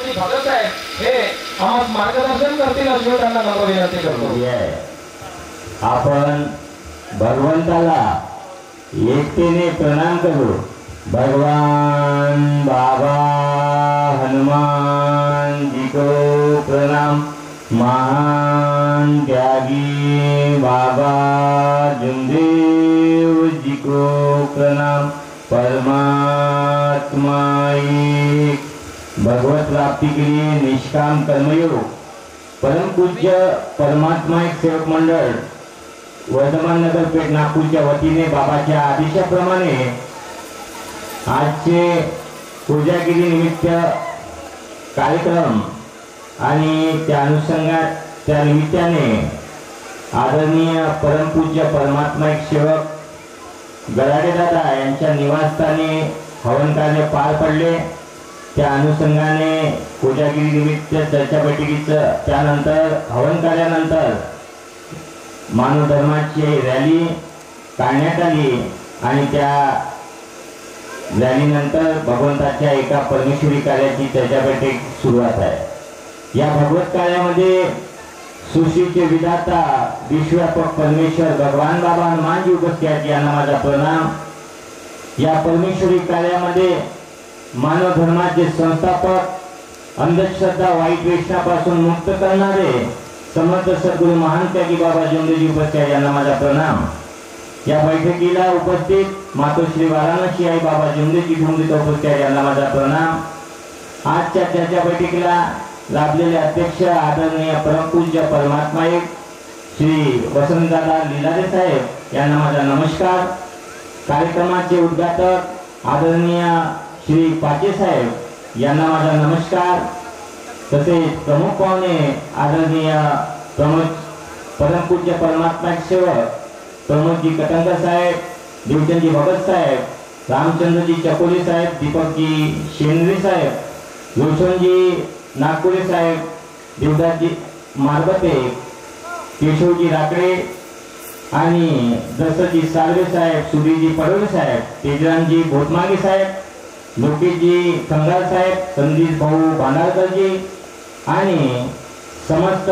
जी भगत आहे हे आम्हाला मार्गदर्शन करतील अशी त्यांना नम्र विनंती करतो। आपण भगवंताला एकतेने प्रणाम करू। भगवान बाबा हनुमान जी को प्रणाम। महान त्यागी बाबा जुमदेव जी को प्रणाम। परमात्मा एक। भगवत प्राप्ति के लिए निष्काम कर्मयोग परम पूज्य परमात्मा एक सेवक मंडळ वर्धमान नगर पेठ नागपूरच्या वतीने बाबाच्या आदेशाप्रमाणे आजचे पूजागिरी निमित्त कार्यक्रम आणि त्या निमित्ताने आदरणीय परमपूज्य परमात्मा एक सेवक गराडे दादा यांच्या निवासस्थानी हवन कार्य पार पडले। त्या अनुषंगाने पूजागिरी निमित्त चर्चा बैठकीचं त्यानंतर हवन कार्यानंतर मानव धर्माची रॅली काढण्यात आली आणि त्या रॅलीनंतर भगवंताच्या एका परमेश्वरी कार्याची चर्चा बैठक सुरुवात आहे। या भगवत कार्यामध्ये सृष्टीचे विधाता विश्वव्यापक परमेश्वर भगवान बाबा हनुमान जी उपस्थित आहेत, यांना माझा प्रणाम। या परमेश्वरी कार्यामध्ये मानव धर्माचे संस्थापक अंधश्रद्धा वाईट वेषणापासून मुक्त करणारे समर्थ सद्गुरू महान त्यागी बाबा जुमदेवजी उपस्थित आहेत, यांना माझा प्रणाम। या बैठकीला उपस्थित मातोश्री वाराणसी आई बाबा जुमदेवजी उपस्थित आहेत, यांना माझा प्रणाम। आजच्या चर्चा बैठकीला लाभलेले अध्यक्ष आदरणीय परमपूज्य परमात्मा एक श्री वसंतदादा लीलारे साहेब यांना माझा नमस्कार। कार्यक्रमाचे उद्घाटक आदरणीय श्री पाचे साहेब यांना माझा नमस्कार। तसेच प्रमुख पाहुणे आदरणीय परमपूज्य परमात्मा एक सेवक प्रमोदजी कटंकर साहेब, देवचंदजी भगत साहेब, रामचंद्रजी चकोली साहेब, दीपकजी शेंद्रे साहेब, रोशनजी नागपुरे साहेब, देवदासजी मारबते, केशवजी राकडे आणि दसजी साळवे साहेब, सुधीरजी पडवले साहेब, तेजरामजी भोटमागे साहेब, लोकेशजी खंगार साहेब, संदीप भाऊ भांडारकरजी आणि समस्त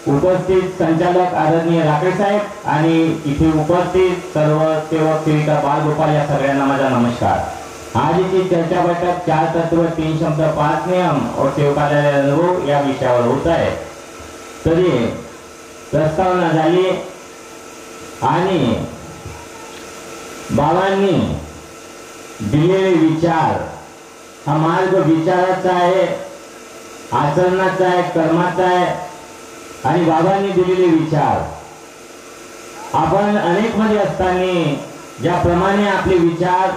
उपस्थित संचालक आदरणीय राकडे साहेब आणि इथे उपस्थित सर्व सेवक सेविका बालगोपाल या सगळ्यांना माझा नमस्कार। आज की चर्चा बैठक 4 तत्व 3 शब्द 5 नियम और सेवकालय अनुभव या विषयावर होत आहे। तरी प्रस्तावना झाली आणि बाबांनी दिलेले विचार हा मार्ग विचाराचा आहे, आचरणाचा आहे, कर्माचा आहे आणि बाबांनी दिलेले विचार आपण अनेक मध्ये असताना ज्याप्रमाणे आपले विचार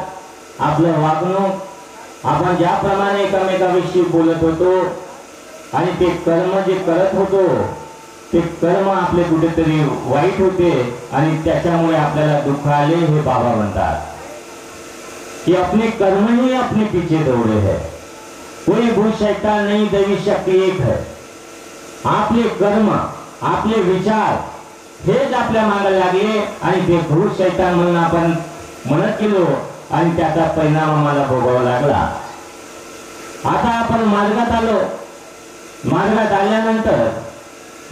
आपलं वागणूक आपण ज्याप्रमाणे एकमेकाविषयी बोलत होतो आणि ते कर्म जे करत होतो ते कर्म आपले कुठेतरी वाईट होते आणि त्याच्यामुळे आपल्याला दुःख आले हे बाबा म्हणतात कि अपने कर्म ही अपने पीछे दौड़े है, कोई भूत शैतान नहीं, दैवी शक्ति एक है। आपले कर्म आपले विचार हेच आपल्या मागे लागले आणि ते भूत शैतान म्हणून आपण म्हणत गेलो आणि त्याचा परिणाम आम्हाला भोगावा लागला। आता आपण मार्गात आलो। मार्गात आल्यानंतर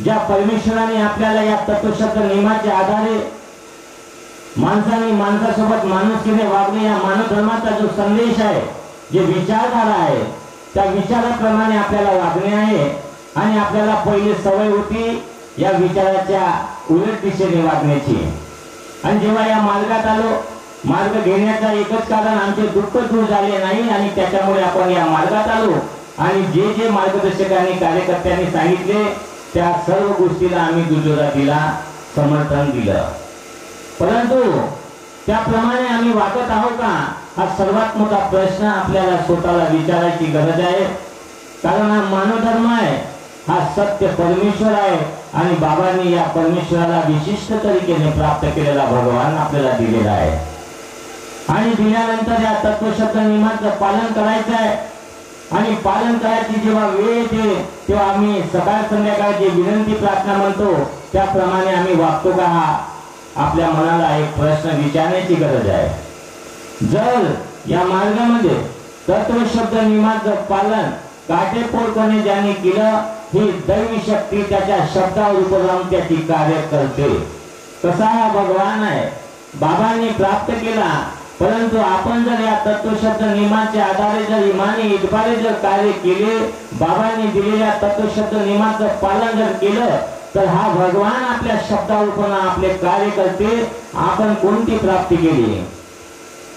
ज्या परमेश्वराने आपल्याला या तत्वशब्द नियमाच्या आधारे माणसाने माणसासोबत माणुसकीने वागणे या मानव धर्माचा जो संदेश आहे, जे विचारधारा आहे, त्या विचाराप्रमाणे आपल्याला वागणे आहे आणि आपल्याला पहिले सवय होती या विचाराच्या उलट दिशेने वागण्याची। आणि जेव्हा या मार्गात आलो, मार्ग घेण्याचा एकच कारण आमचे दुःख दूर झाले नाही आणि त्याच्यामुळे आपण या मार्गात आलो आणि जे जे मार्गदर्शकांनी कार्यकर्त्यांनी सांगितले त्या सर्व गोष्टीला आम्ही दुजोरा दिला, समर्थन दिलं। परंतु त्याप्रमाणे आम्ही वागत आहोत का हा सर्वात मोठा प्रश्न आपल्याला स्वतःला विचारायची गरज आहे। कारण हा मानव धर्म आहे, हा सत्य परमेश्वर आहे आणि बाबांनी या परमेश्वराला विशिष्ट तरीकेने प्राप्त केलेला भगवान आपल्याला दिलेला आहे आणि दिल्यानंतर या तत्वशब्द नियमाचं पालन करायचं आहे आणि पालन करायची जेव्हा वेळ येते तेव्हा आम्ही सकाळ संध्याकाळ जे विनंती प्रार्थना म्हणतो त्याप्रमाणे आम्ही वागतो का हा आपल्या मनाला एक प्रश्न विचारण्याची गरज आहे। जर या मार्गामध्ये तत्वशब्द नियमाचं पालन काटेकोरपणे ज्यांनी केलं, ही दैवी शक्ती त्याच्या शब्दावर उभं राहून त्याची कार्य करते. कसा हा भगवान आहे, बाबांनी प्राप्त केला. परंतु आपण जर या तत्वशब्द नियमाच्या आधारे जर इमानी इतबारे जर कार्य केले, बाबांनी दिलेल्या तत्वशब्द नियमाचं पालन जर केलं, तर हा भगवान आपल्या शब्दावर पण आपले कार्य करते. आपण कोणती प्राप्ती केली?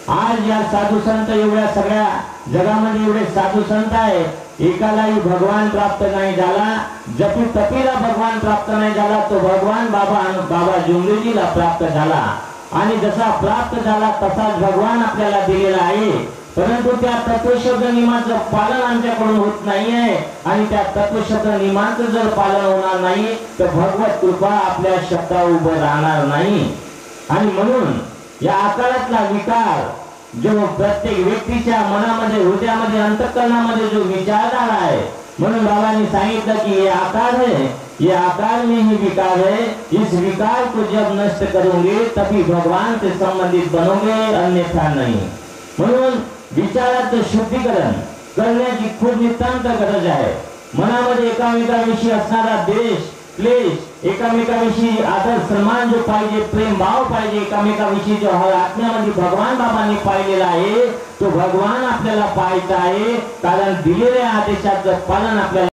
आज या साधू संत एवढ्या सगळ्या जगामध्ये एवढे साधू संत आहे, एकालाही भगवान प्राप्त नाही झाला. जपी तपीला भगवान प्राप्त नाही झाला, तो भगवान बाबा जुमलेजीला प्राप्त झाला. आणि जसा प्राप्त झाला तसाच भगवान आपल्याला दिलेला आहे. परंतु त्या तत्वशब्द नियमाचं पालन आमच्याकडून होत नाही आहे. आणि त्या तत्वशब्द नियमाचं जर पालन होणार नाही तर भगवत कृपा आपल्या शब्दावर उभं राहणार नाही. आणि म्हणून या आकारातला विकार जो प्रत्येक व्यक्तीच्या मनामध्ये, हृदयामध्ये, अंतःकरणामध्ये जो विचारधारा आहे, म्हणून बाबांनी सांगितलं की ये आकार है, ये आकार में ही विकार है. इस विकार को जब नष्ट करोगे तभी भगवान से संबंधित बनोगे, अन्यथा नहीं. म्हणून विचाराचं शुद्धीकरण करण्याची खूप नितांत गरज आहे. मनामध्ये एकामेकाविषयी असणारा द्वेष, क्लेश, एकामेकाविषयी आदर सन्मान जो पाहिजे, प्रेम भाव पाहिजे, एकामेकाविषयी जो हर आत्म्यामध्ये भगवान बाबांनी पाहिलेला आहे, तो भगवान आपल्याला पाहायचा आहे. कारण दिलेल्या आदेशाचं पालन आपल्याला